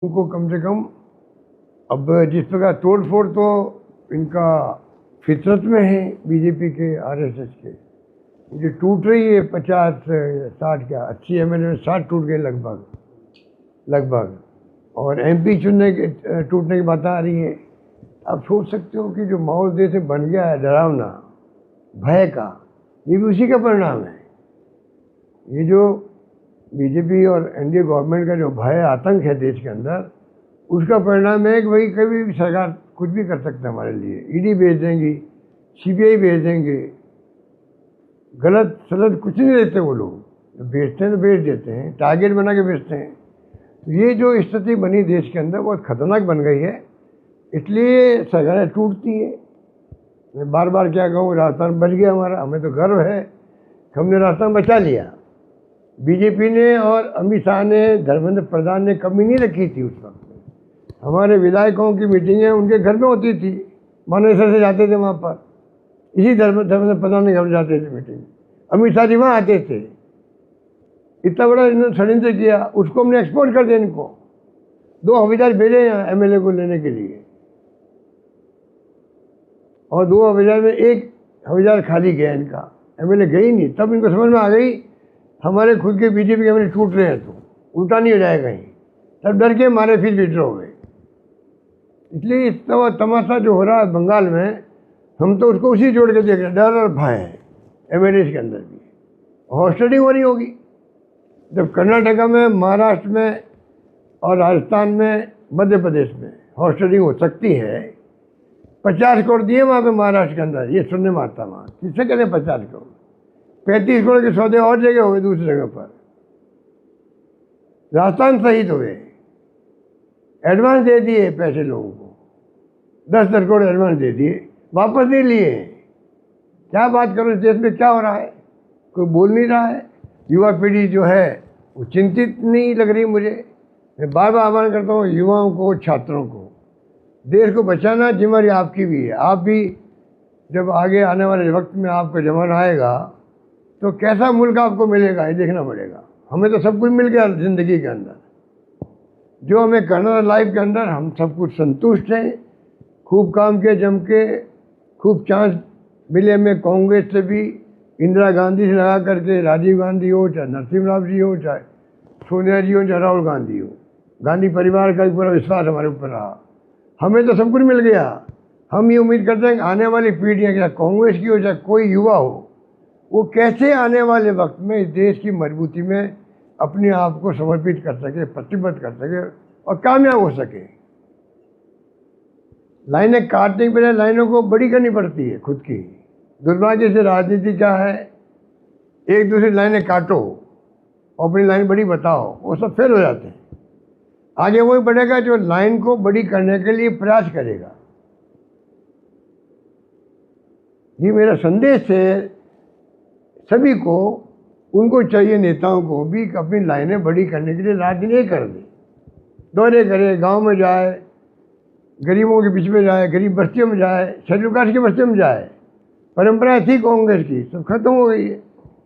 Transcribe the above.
उनको कम से कम अब जिस प्रकार तोड़ फोड़ तो इनका फितरत में है बीजेपी के आरएसएस के, जो टूट रही है 50-60 क्या 80 एमएलए में 60 टूट गए लगभग और एमपी चुनने के टूटने की बातें आ रही है। आप सोच सकते हो कि जो माहौल देश में बन गया है डरावना भय का, ये भी उसी का परिणाम है। ये जो बीजेपी और एनडीए गवर्नमेंट का जो भय आतंक है देश के अंदर, उसका परिणाम है कि भाई कभी भी सरकार कुछ भी कर सकता है हमारे लिए। ईडी भेज देंगी, सीबीआई भेज देंगे, गलत सलत कुछ नहीं देते वो लोग, बेचते हैं तो बेच देते हैं, टारगेट बना के बेचते हैं। तो ये जो स्थिति बनी देश के अंदर बहुत खतरनाक बन गई है, इसलिए सरकारें टूटती है। मैं बार बार क्या कहूँ, राजस्थान बच गया हमारा, हमें तो गर्व है कि हमने राजस्थान बचा लिया। बीजेपी ने और अमित शाह ने, धर्मेंद्र प्रधान ने कमी नहीं रखी थी उस वक्त में। हमारे विधायकों की मीटिंगें उनके घर में होती थी, मानेसर से जाते थे वहाँ पर, इसी धर्मेंद्र प्रधान के घर जाते थे मीटिंग, अमित शाह जी वहाँ आते थे। इतना बड़ा इन्होंने षड्यंत्र किया, उसको हमने एक्सपोर्ट कर दिया। इनको 2 हवलदार भेजे यहाँ एमएलए को लेने के लिए, और 2 हवलदार में 1 हवलदार खाली गया, इनका एमएलए गई नहीं। तब इनको समझ में आ गई हमारे खुद के बीजेपी के एमएलए टूट रहे हैं, तो उल्टा नहीं हो जाएगा कहीं। तब डर के मारे फिर विड्रॉ हो गए। इसलिए इस तमाशा जो हो रहा है बंगाल में, हम तो उसको उसी जोड़ के देख रहे हैं, डर और भय है एमएलए के अंदर भी। हॉस्टेडिंग हो रही होगी जब कर्नाटका में, महाराष्ट्र में और राजस्थान में, मध्य प्रदेश में हॉस्टेडिंग हो सकती है। 50 करोड़ दिए वहाँ पे महाराष्ट्र के अंदर, ये सुनने में आता वहाँ। किससे कहते हैं 50 करोड़? 35 करोड़ के सौदे और जगह हो गए, दूसरी जगह पर। राजस्थान शहीद हुए, एडवांस दे दिए पैसे लोगों को, 10-10 करोड़ एडवांस दे दिए, वापस नहीं लिए। क्या बात करो, इस देश में क्या हो रहा है? कोई बोल नहीं रहा है। युवा पीढ़ी जो है वो चिंतित नहीं लग रही मुझे। मैं बार बार आह्वान करता हूँ युवाओं को, छात्रों को, देश को बचाना जिम्मेदारी आपकी भी है। आप भी जब आगे आने वाले वक्त में आपका जमाना आएगा तो कैसा मुल्क आपको मिलेगा, ये देखना पड़ेगा। हमें तो सब कुछ मिल गया ज़िंदगी के अंदर, जो हमें करना था लाइफ के अंदर, हम सब कुछ संतुष्ट हैं। खूब काम किए, जम के, खूब चांस मिले में कांग्रेस से भी, इंदिरा गांधी से लगा करके, राजीव गांधी हो, चाहे नरसिम्हा राव जी हो, चाहे सोनिया जी हो, चाहे राहुल गांधी हो। गांधी परिवार का पूरा विश्वास हमारे ऊपर रहा। हमें तो सब कुछ मिल गया। हम ये उम्मीद करते हैं कि आने वाली पीढ़ियाँ, चाहे कांग्रेस की हो चाहे कोई युवा हो, वो कैसे आने वाले वक्त में इस देश की मजबूती में अपने आप को समर्पित कर सके, प्रतिबद्ध कर सके और कामयाब हो सके। लाइनें काटने के बजाय लाइनों को बड़ी करनी पड़ती है खुद की। दुर्भाग्य से राजनीति क्या है, एक दूसरी लाइनें काटो और अपनी लाइन बड़ी बताओ, वो सब फेल हो जाते हैं। आगे वही बढ़ेगा जो लाइन को बड़ी करने के लिए प्रयास करेगा। ये मेरा संदेश है सभी को। उनको चाहिए, नेताओं को भी, अपनी लाइनें बड़ी करने के लिए राजनीति कर दे, दौरे करे, गांव में जाए, गरीबों के बीच में जाए, गरीब बस्तियों में जाए, शेड्यूल कास्ट की बस्तियों में जाए। परंपरा थी कांग्रेस की, सब खत्म हो गई है।